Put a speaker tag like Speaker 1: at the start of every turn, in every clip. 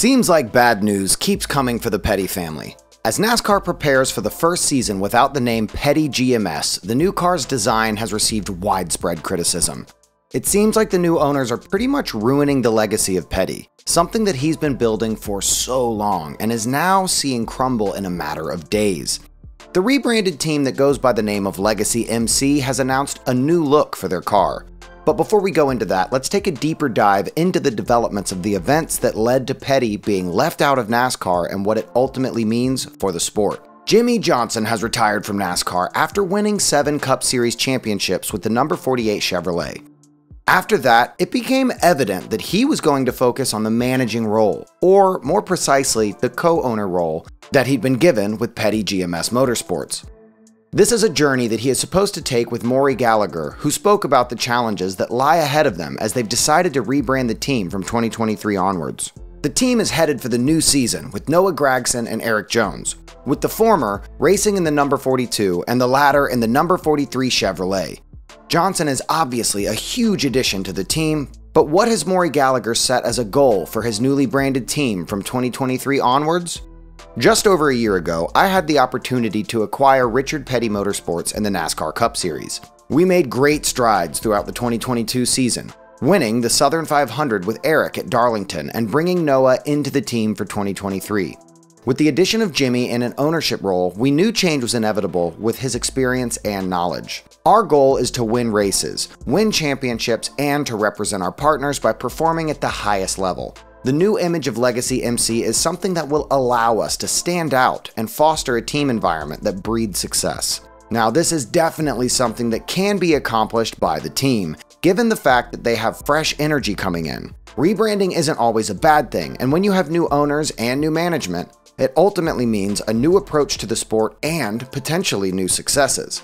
Speaker 1: Seems like bad news keeps coming for the Petty family. As NASCAR prepares for the first season without the name Petty GMS, the new car's design has received widespread criticism. It seems like the new owners are pretty much ruining the legacy of Petty, something that he's been building for so long and is now seeing crumble in a matter of days. The rebranded team that goes by the name of Legacy MC has announced a new look for their car. But before we go into that, let's take a deeper dive into the developments of the events that led to Petty being left out of NASCAR and what it ultimately means for the sport. Jimmie Johnson has retired from NASCAR after winning 7 Cup Series championships with the number 48 Chevrolet. After that, it became evident that he was going to focus on the managing role, or more precisely, the co-owner role that he'd been given with Petty GMS Motorsports. This is a journey that he is supposed to take with Maury Gallagher, who spoke about the challenges that lie ahead of them as they've decided to rebrand the team from 2023 onwards. The team is headed for the new season with Noah Gragson and Eric Jones, with the former racing in the number 42 and the latter in the number 43 Chevrolet. Johnson is obviously a huge addition to the team, but what has Maury Gallagher set as a goal for his newly branded team from 2023 onwards? Just over a year ago, I had the opportunity to acquire Richard Petty Motorsports in the NASCAR Cup Series. We made great strides throughout the 2022 season, winning the Southern 500 with Eric at Darlington and bringing Noah into the team for 2023. With the addition of Jimmy in an ownership role, we knew change was inevitable with his experience and knowledge. Our goal is to win races, win championships, and to represent our partners by performing at the highest level. The new image of Legacy MC is something that will allow us to stand out and foster a team environment that breeds success. Now, this is definitely something that can be accomplished by the team, given the fact that they have fresh energy coming in. Rebranding isn't always a bad thing, and when you have new owners and new management, it ultimately means a new approach to the sport and potentially new successes.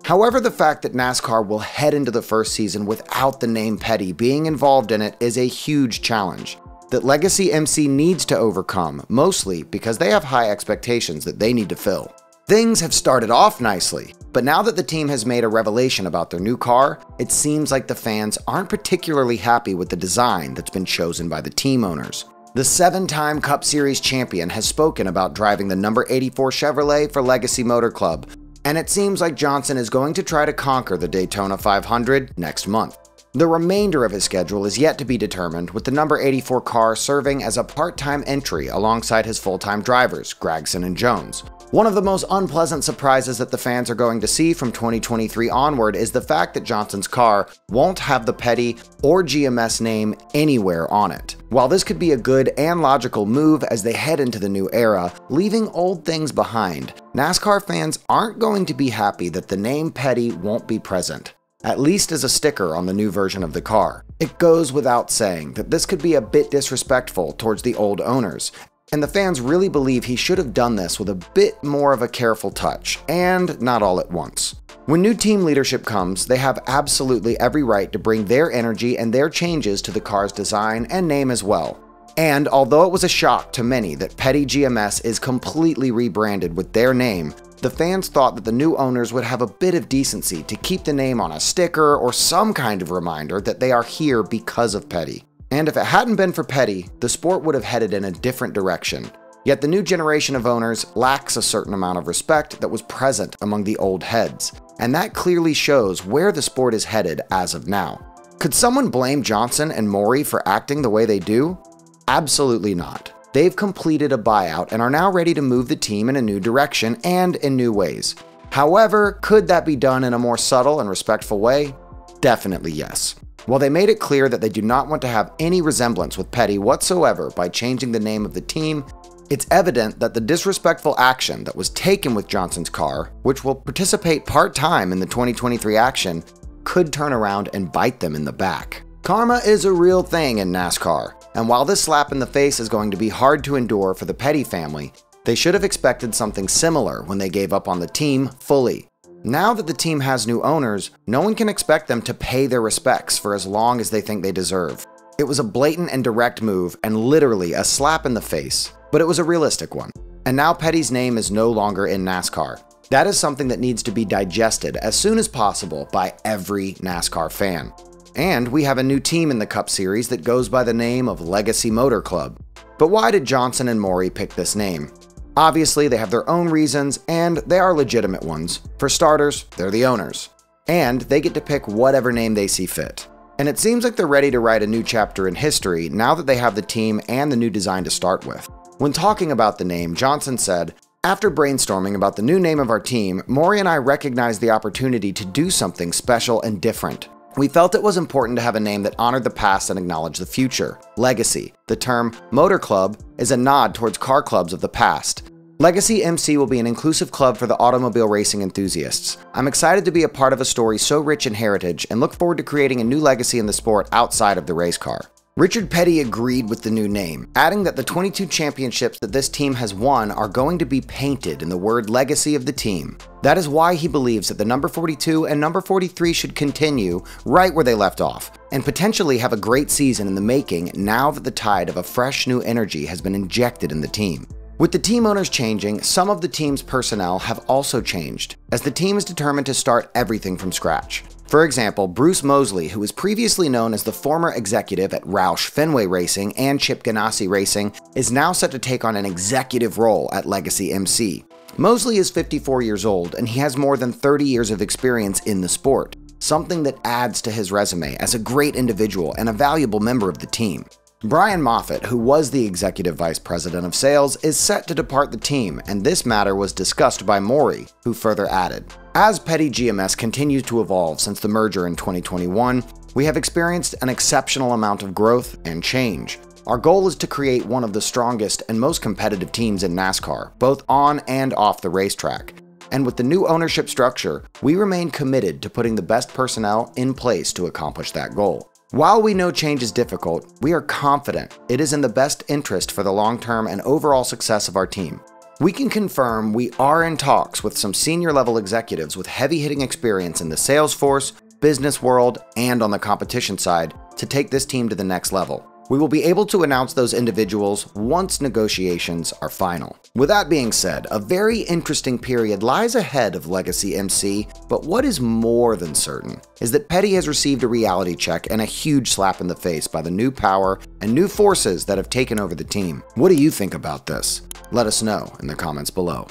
Speaker 1: However, the fact that NASCAR will head into the first season without the name Petty being involved in it is a huge challenge that Legacy MC needs to overcome, mostly because they have high expectations that they need to fill. Things have started off nicely, but now that the team has made a revelation about their new car, it seems like the fans aren't particularly happy with the design that's been chosen by the team owners. The 7-time Cup Series champion has spoken about driving the number 84 Chevrolet for Legacy Motor Club, and it seems like Johnson is going to try to conquer the Daytona 500 next month. The remainder of his schedule is yet to be determined, with the number 84 car serving as a part-time entry alongside his full-time drivers, Gragson and Jones. One of the most unpleasant surprises that the fans are going to see from 2023 onward is the fact that Johnson's car won't have the Petty or GMS name anywhere on it. While this could be a good and logical move as they head into the new era, leaving old things behind, NASCAR fans aren't going to be happy that the name Petty won't be present, at least as a sticker on the new version of the car. It goes without saying that this could be a bit disrespectful towards the old owners, and the fans really believe he should have done this with a bit more of a careful touch, and not all at once. When new team leadership comes, they have absolutely every right to bring their energy and their changes to the car's design and name as well. And although it was a shock to many that Petty GMS is completely rebranded with their name, the fans thought that the new owners would have a bit of decency to keep the name on a sticker or some kind of reminder that they are here because of Petty. And if it hadn't been for Petty, the sport would have headed in a different direction. Yet the new generation of owners lacks a certain amount of respect that was present among the old heads, and that clearly shows where the sport is headed as of now. Could someone blame Johnson and Maury for acting the way they do? Absolutely not. They've completed a buyout and are now ready to move the team in a new direction and in new ways. However, could that be done in a more subtle and respectful way? Definitely yes. While they made it clear that they do not want to have any resemblance with Petty whatsoever by changing the name of the team, it's evident that the disrespectful action that was taken with Johnson's car, which will participate part-time in the 2023 action, could turn around and bite them in the back. Karma is a real thing in NASCAR, and while this slap in the face is going to be hard to endure for the Petty family, they should have expected something similar when they gave up on the team fully. Now that the team has new owners, no one can expect them to pay their respects for as long as they think they deserve. It was a blatant and direct move and literally a slap in the face, but it was a realistic one. And now Petty's name is no longer in NASCAR. That is something that needs to be digested as soon as possible by every NASCAR fan. And we have a new team in the Cup Series that goes by the name of Legacy Motor Club. But why did Johnson and Maury pick this name? Obviously, they have their own reasons, and they are legitimate ones. For starters, they're the owners. And they get to pick whatever name they see fit. And it seems like they're ready to write a new chapter in history now that they have the team and the new design to start with. When talking about the name, Johnson said, "After brainstorming about the new name of our team, Maury and I recognized the opportunity to do something special and different. We felt it was important to have a name that honored the past and acknowledged the future. Legacy. The term Motor Club is a nod towards car clubs of the past. Legacy MC will be an inclusive club for the automobile racing enthusiasts. I'm excited to be a part of a story so rich in heritage and look forward to creating a new legacy in the sport outside of the race car." Richard Petty agreed with the new name, adding that the 22 championships that this team has won are going to be painted in the word legacy of the team. That is why he believes that the number 42 and number 43 should continue right where they left off, and potentially have a great season in the making now that the tide of a fresh new energy has been injected in the team. With the team owners changing, some of the team's personnel have also changed, as the team is determined to start everything from scratch. For example, Bruce Mosley, who was previously known as the former executive at Roush Fenway Racing and Chip Ganassi Racing, is now set to take on an executive role at Legacy MC. Mosley is 54 years old, and he has more than 30 years of experience in the sport, something that adds to his resume as a great individual and a valuable member of the team. Brian Moffitt, who was the Executive Vice President of Sales, is set to depart the team, and this matter was discussed by Maury, who further added, "As Petty GMS continues to evolve since the merger in 2021, we have experienced an exceptional amount of growth and change. Our goal is to create one of the strongest and most competitive teams in NASCAR, both on and off the racetrack. And with the new ownership structure, we remain committed to putting the best personnel in place to accomplish that goal. While we know change is difficult, we are confident it is in the best interest for the long-term and overall success of our team. We can confirm we are in talks with some senior-level executives with heavy-hitting experience in the sales force, business world, and on the competition side to take this team to the next level. We will be able to announce those individuals once negotiations are final." With that being said, a very interesting period lies ahead of Legacy MC, but what is more than certain is that Petty has received a reality check and a huge slap in the face by the new power and new forces that have taken over the team. What do you think about this? Let us know in the comments below.